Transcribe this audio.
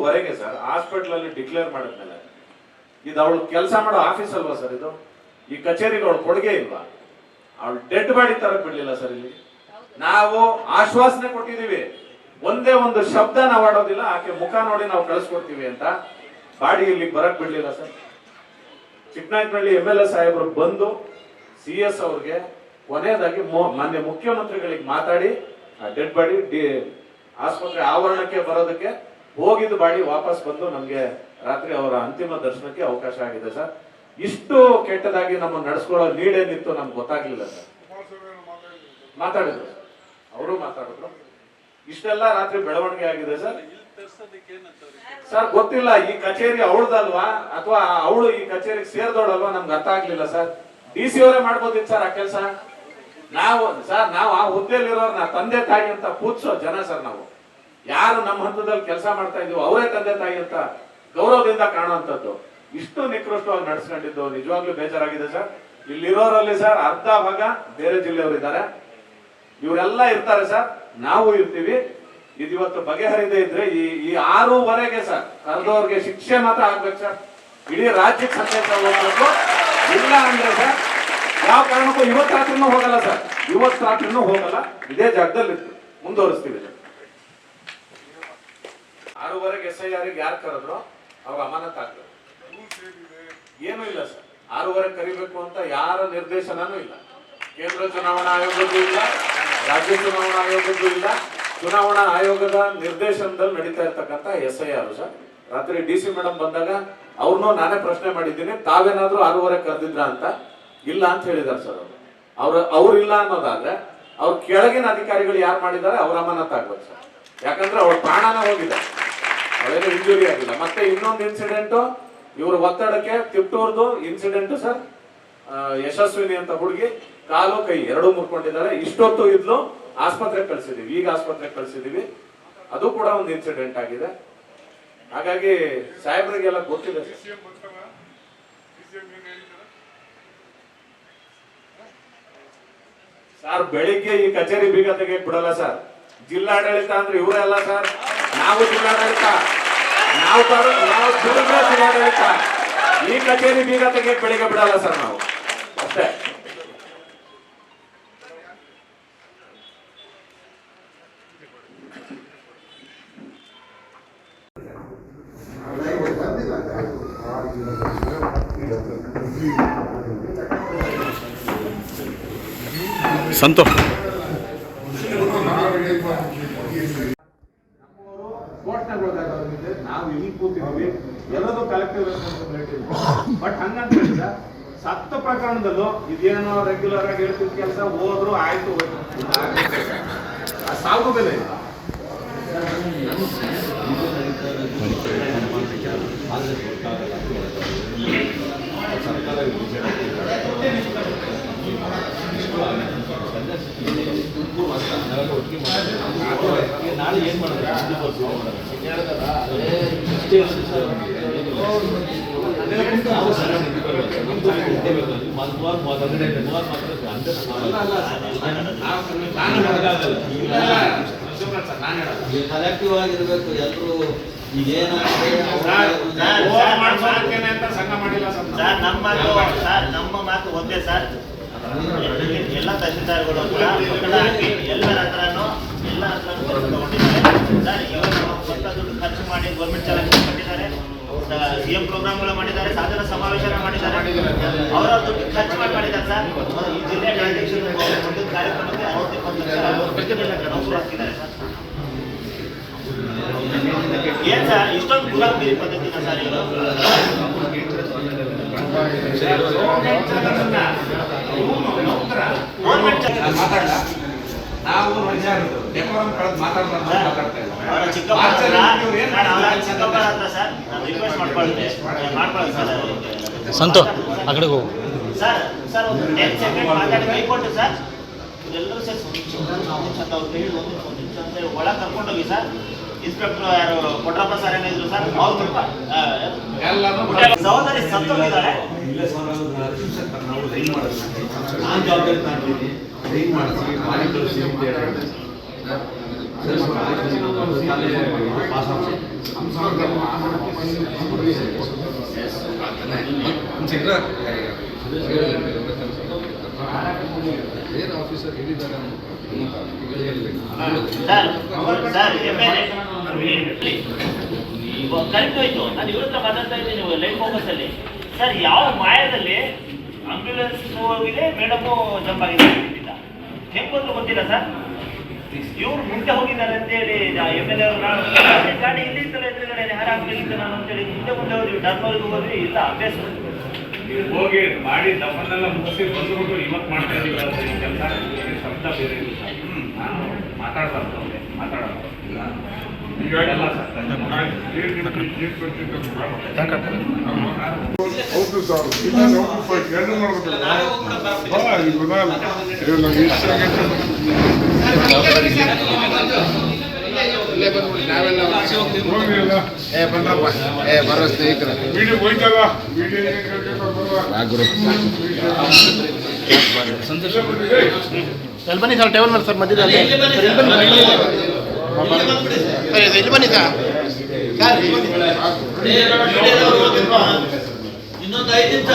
ವರೆಗೆ sir hospital ಅಲ್ಲಿ declare ಮಾಡಿದ್ಮೇಲೆ ಇದು ಅವಳು ಕೆಲಸ ಮಾಡೋ ಆಫೀಸ್ ಅಲ್ವಾ ಸರ್ ಇದು? ಈ ಕಚೇರಿಗೆ ಅವಳು ಕೊಡುಗೆ ಇಲ್ವಾ? ಅವಳು ಡೆಡ್ ಬಾಡಿ ತರಕ್ ಬಿಡ್ಲಿಲ್ಲ ಸರ್. ಇಲ್ಲಿ ನಾವು ಆಶ್ವಾಸನೆ ಕೊಟ್ಟಿದೀವಿ, ಒಂದೇ ಒಂದು ಶಬ್ದ ನಾವು ಆಡೋದಿಲ್ಲ, ಆಕೆ ಮುಖ ನೋಡಿ ನಾವು ಕಳಿಸ್ಕೊಡ್ತೀವಿ ಅಂತ. ಬಾಡಿ ಇಲ್ಲಿ ಬರಕ್ ಬಿಡ್ಲಿಲ್ಲ ಸರ್. ಚಿಕ್ಕನಾಯಕನಹಳ್ಳಿ MLA ಸಾಹೇಬರು ಬಂದು CS ಅವ್ರಿಗೆ ಕೊನೆಯದಾಗಿ ಮಾನ್ಯ ಮುಖ್ಯಮಂತ್ರಿಗಳಿಗೆ ಮಾತಾಡಿ ಡೆಡ್ ಬಾಡಿ ಆಸ್ಪತ್ರೆ ಆವರಣಕ್ಕೆ ಬರೋದಕ್ಕೆ ಹೋಗಿದ್ದು ಬಾಡಿ ವಾಪಸ್ ಬಂದು ನಮ್ಗೆ ರಾತ್ರಿ ಅವರ ಅಂತಿಮ ದರ್ಶನಕ್ಕೆ ಅವಕಾಶ ಆಗಿದೆ ಸರ್. ಇಷ್ಟು ಕೆಟ್ಟದಾಗಿ ನಮ್ಮ ನಡೆಸ್ಕೊಳ್ಳೋ ನೀಡೇನಿತ್ತು ನಮ್ಗೆ ಗೊತ್ತಾಗ್ಲಿಲ್ಲ ಸರ್. ಮಾತಾಡಿದ್ರು ಅವರು ಮಾತಾಡಿದ್ರು. ಇಷ್ಟೆಲ್ಲ ರಾತ್ರಿ ಬೆಳವಣಿಗೆ ಆಗಿದೆ ಸರ್. ಸರ್ ಗೊತ್ತಿಲ್ಲ, ಈ ಕಚೇರಿ ಅವಳದಲ್ವಾ ಅಥವಾ ಅವಳು ಈ ಕಚೇರಿಗೆ ಸೇರ್ದೋಳಲ್ವಾ ನಮ್ಗೆ ಅರ್ಥ ಆಗ್ಲಿಲ್ಲ ಸರ್. DC ಅವರೇ ಮಾಡ್ಬೋದಿತ್ತು ಸರ್ ಆ ಕೆಲಸ. ನಾವು ಆ ಹುದ್ದೆಯಲ್ಲಿರೋರ್ನ ತಂದೆ ತಾಯಿ ಅಂತ ಪೂಜಿಸೋ ಜನ ಸರ್. ನಾವು ಯಾರು ನಮ್ಮ ಹಂತದಲ್ಲಿ ಕೆಲಸ ಮಾಡ್ತಾ ಇದೀವೋ ಅವರೇ ತಂದೆ ತಾಯಿ ಅಂತ ಗೌರವದಿಂದ ಕಾಣುವಂಥದ್ದು. ಇಷ್ಟು ನಿಕೃಷ್ಟವಾಗಿ ನಡೆಸ್ಕೊಂಡಿದ್ದು ನಿಜವಾಗ್ಲೂ ಬೇಜಾರಾಗಿದೆ ಸರ್. ಇಲ್ಲಿರೋರಲ್ಲಿ ಸರ್ ಅರ್ಧ ಭಾಗ ಬೇರೆ ಜಿಲ್ಲೆಯವರು ಇದ್ದಾರೆ, ಇವರೆಲ್ಲ ಇರ್ತಾರೆ ಸರ್, ನಾವು ಇರ್ತೀವಿ. ಇವತ್ತು ಬಗೆಹರಿದೇ ಇದ್ರೆ ಈ 6:15 ಸರ್ ಕರೆದವ್ರಿಗೆ ಶಿಕ್ಷೆ ಮಾತ್ರ ಆಗ್ಬೇಕು ಸರ್. ಇಡೀ ರಾಜ್ಯಕ್ಕೆ ಸಂದೇಶ ಹೋಗ್ಬೇಕು. ಇಲ್ಲ ಅಂದ್ರೆ ಸರ್ ಯಾವ ಕಾರಣಕ್ಕೂ ಇವತ್ತು ರಾತ್ರಿನೂ ಹೋಗಲ್ಲ ಸರ್. ಇವತ್ತು ರಾತ್ರಿನೂ ಹೋಗಲ್ಲ, ಇದೇ ಜಾಗದಲ್ಲಿ ಮುಂದುವರಿಸ್ತೀವಿ. 6:15 SIR ಯಾರು ಕರೆದ್ರು ಅವ್ರು ಅಮಾನತ್ ಆಗ್ತದೆ. ಏನೂ ಇಲ್ಲ ಸರ್. 6:15 ಕರಿಬೇಕು ಅಂತ ಯಾರ ನಿರ್ದೇಶನನೂ ಇಲ್ಲ. ಕೇಂದ್ರ ಚುನಾವಣಾ ಆಯೋಗದ್ದು ಇಲ್ಲ, ರಾಜ್ಯ ಚುನಾವಣಾ ಆಯೋಗದ್ದು ಇಲ್ಲ. ಚುನಾವಣಾ ಆಯೋಗದ ನಿರ್ದೇಶನದಲ್ಲಿ ನಡೀತಾ ಇರ್ತಕ್ಕಂಥ SIR ಸರ್. ರಾತ್ರಿ DC ಮೇಡಮ್ ಬಂದಾಗ ಅವ್ರನ್ನೂ ನಾನೇ ಪ್ರಶ್ನೆ ಮಾಡಿದ್ದೀನಿ, ತಾವೇನಾದ್ರೂ 6:15 ಕರೆದಿದ್ರ ಅಂತ. ಇಲ್ಲ ಅಂತ ಹೇಳಿದಾರೆ ಸರ್. ಅವ್ರು ಇಲ್ಲ ಅನ್ನೋದಾದ್ರೆ ಅವ್ರ ಕೆಳಗಿನ ಅಧಿಕಾರಿಗಳು ಯಾರು ಮಾಡಿದ್ದಾರೆ ಅವ್ರ ಅಮಾನತ್ ಆಗ್ಬೇಕು ಸರ್. ಯಾಕಂದ್ರೆ ಅವ್ರ ಪ್ರಾಣನ ಹೋಗಿದೆ, ಅವರೇನು ಇಂಜುರಿ ಆಗಿಲ್ಲ. ಮತ್ತೆ ಇನ್ನೊಂದು ಇನ್ಸಿಡೆಂಟ್, ಇವ್ರ ಒತ್ತಡಕ್ಕೆ ತಿಪ್ಟೂರ್ದು ಇನ್ಸಿಡೆಂಟ್ ಸರ್. ಯಶಸ್ವಿನಿ ಅಂತ ಹುಡುಗಿ ಕಾಲು ಕೈ ಎರಡೂ ಮುರ್ಕೊಂಡಿದ್ದಾರೆ. ಇಷ್ಟೊತ್ತು ಇದ್ಲು, ಆಸ್ಪತ್ರೆಗೆ ಕಳ್ಸಿದೀವಿ, ಈಗ ಆಸ್ಪತ್ರೆಗೆ ಕಳ್ಸಿದೀವಿ. ಅದು ಕೂಡ ಒಂದು ಇನ್ಸಿಡೆಂಟ್ ಆಗಿದೆ. ಹಾಗಾಗಿ ಸಾಹೇಬರಿಗೆಲ್ಲ ಗೊತ್ತಿದೆ ಸರ್. ಬೆಳಿಗ್ಗೆ ಈ ಕಚೇರಿ ಬೀಗ ತೆಗೆಯಕ್ ಬಿಡಲ್ಲ ಸರ್. ಜಿಲ್ಲಾಡಳಿತ ಅಂದ್ರೆ ಇವರೆಲ್ಲ ಸರ್. ನಾವು ಜಿಲ್ಲಾಡಳಿತ, ನಾವು ಜಿಲ್ಲಾಡಳಿತ. ಈ ಕಚೇರಿ ಬೀಗ ತೆಗೆಯಕ್ ಬೆಳಿಗ್ಗೆ ಬಿಡಲ್ಲ ಸರ್ ನಾವು, ಅಷ್ಟೇ. ಸಂತೋಷ್ ನಾವು ಇಲ್ಲಿ ಕೂತಿದ್ವಿ, ಎಲ್ಲದೂ ಕಲೆಕ್ಟಿವ್ ರೆಸ್ಪಾನ್ಸಿಬಿಲಿಟಿ. ಬಟ್ ಹಂಗಂತ ಹೇಳಿದ ಸತ್ತ ಪ್ರಕರಣದಲ್ಲೂ ಇದೇನೋ ರೆಗ್ಯುಲರ್ ಆಗಿ ಹೇಳ್ತಿದ್ ಕೆಲಸ ಹೋದ್ರು ಆಯ್ತು, ಸಾವು ಬೆಲೆ ಇಲ್ಲ. ನಾಳೆ ಏನ್ ಮಾಡಿದ್ರೆ ಕಲೆಕ್ಟಿವ್ ಆಗಿರ್ಬೇಕು ಎಲ್ಲರೂ. ನಮ್ಮ ಮಾತು ಒಂದೇ ಸರ್. ಎಲ್ಲ ತಹಶೀಲ್ದಾರ್ಗಳು ಎಲ್ಲರ ಹತ್ರನೂ ತಗೊಂಡಿದ್ದಾರೆ. ಸ್ವಂತ ದುಡ್ಡು ಖರ್ಚು ಮಾಡಿ ಗೌರ್ಮೆಂಟ್ ಚಾಲನೆ ಕಟ್ಟಿದ್ದಾರೆ, CM ಪ್ರೋಗ್ರಾಮ್ಗಳು ಮಾಡಿದ್ದಾರೆ, ಸಾಧನ ಸಮಾವೇಶನ ಮಾಡಿದ್ದಾರೆ. ಅವರ ದುಡ್ಡು ಖರ್ಚು ಮಾಡಿದ್ದಾರೆ ಸರ್. ಈ ಜಿಲ್ಲೆ ಒಂದು ಕಾರ್ಯಕ್ರಮಕ್ಕೆ 60-70 ಲಕ್ಷ ನೌಕರು ಹಾಕಿದ್ದಾರೆ ಸರ್. ಏನ್ ಸರ್ ಇಷ್ಟೊಂದು ಗುಲಾಮಗಿರಿ ಪದ್ಧತಿನ ಸರ್ ಇದು? ನಾವು ಡೆಕೋರಂ ಕಳೆದು ಮಾತಾಡ್ತಾ ಸಂತೋಷ್ ಆ ಕಡೆಗೆ ಹೋಗು ಸರ್. ಸರ್ ಒಂದು 10 ಸೆಕೆಂಡ್ ಮಾತಾಡಿ ಕೈ ಕೊಟ್ಟು ಸರ್. ಎಲ್ಲರೂ ಸರ್ ಒಳಗೆ ಕರ್ಕೊಂಡೋಗಿ ಸರ್. ಇನ್ಸ್ಪೆಕ್ಟರ್ ಯಾರು ಕೊಟ್ರಪ್ಪ ಸರ್ ಏನಿದ್ರು ಸರ್, ಅವ್ರು ಸಹೋದರಿ ಸತ್ತೋಗಿದ್ದಾರೆ. ನಾವು ಲೈನ್ ಮಾಡಿಸ್ತೀವಿ, ನಾನು ಜವಾಬ್ದಾರಿ ತಗೊಂಡಿದ್ದೀನಿ. ಲೈನ್ ಮಾಡಿಸಿ ಮಾಡಿ ಕಳಿಸಿ ಅಂತ ಹೇಳಿ ಏನು ಆಫೀಸರ್ ಹೇಳಿದ್ದಾರೆ ಸರ್ MLA ಕರೆಕ್ಟ್ ಹೋಯ್ತು. ನಾನು ಇವ್ರ ಹತ್ರ ಮಾತಾಡ್ತಾ ಇದ್ದೀನಿ ಲೈಫ್ ಫೋಕಸ್ ಅಲ್ಲಿ. ಸರ್ ಯಾವ ಮಾಯದಲ್ಲಿ ಆಂಬ್ಯುಲೆನ್ಸ್ ಹೋಗಿದೆ, ಮೇಡಮು ಜಂಪ್ ಆಗಿದೆ ಹೆಂಗ್ ಬಂದ್ರು ಗೊತ್ತಿಲ್ಲ ಸರ್. ಇವ್ರು ಮುಂದೆ ಹೋಗಿದ್ದಾರೆ ಅಂತೇಳಿ MLA ಅವರು ಗಾಡಿ ಇಲ್ಲಿ ಇತ್ತಲ್ಲ ಎದುರುಗಡೆ ಹಾರಾಗ್ಲಿಕ್ಕೆ ನಾನು ಅಂತೇಳಿ ಮುಂದೆ ಹೋದ್ವಿ, ಟರ್ನರ್ಗೆ ಹೋದ್ವಿ, ಇಲ್ಲ ಅಭ್ಯಾಸ ಹೋಗಿ ಮಾಡಿ ದಪ್ಪನ್ನೆಲ್ಲ ಮುಗಿಸಿ ಬಂದ್ಬಿಟ್ಟು ಇವತ್ತು ಮಾಡ್ತಾ ಇದೀವಿ ಕೆಲಸ ಶಬ್ದ ಬೇರೆ ಇಲ್ಲ ಸರ್. ನಾನು ಮಾತಾಡಬಾರ್ದು ಮಾತಾಡೋದು ಇವಾಗೆಲ್ಲ ಹೌದು ಸರ್, ಇನ್ನೊಂದು ಎರಡು ಮಾಡ್ಬೇಕಲ್ಲ. ಈಗ ನಂಗೆ ಇಷ್ಟ ಆಗೈತೆ. ಹೋಗ್ಲಿಲ್ಲ. ವಿಡಿಯೋ ಹೋಯ್ತಲ್ಲ, ವಿಡಿಯೋ ಎಲ್ಲಿ ಬನ್ನಿ ಸರ್, ಟೇಬಲ್ ಮೇಲೆ ಸರ್ ಮಧ್ಯದಲ್ಲಿ ಇಲ್ಲಿ ಬನ್ನಿ ಸರ್. ಇನ್ನೊಂದು 5 ನಿಮಿಷ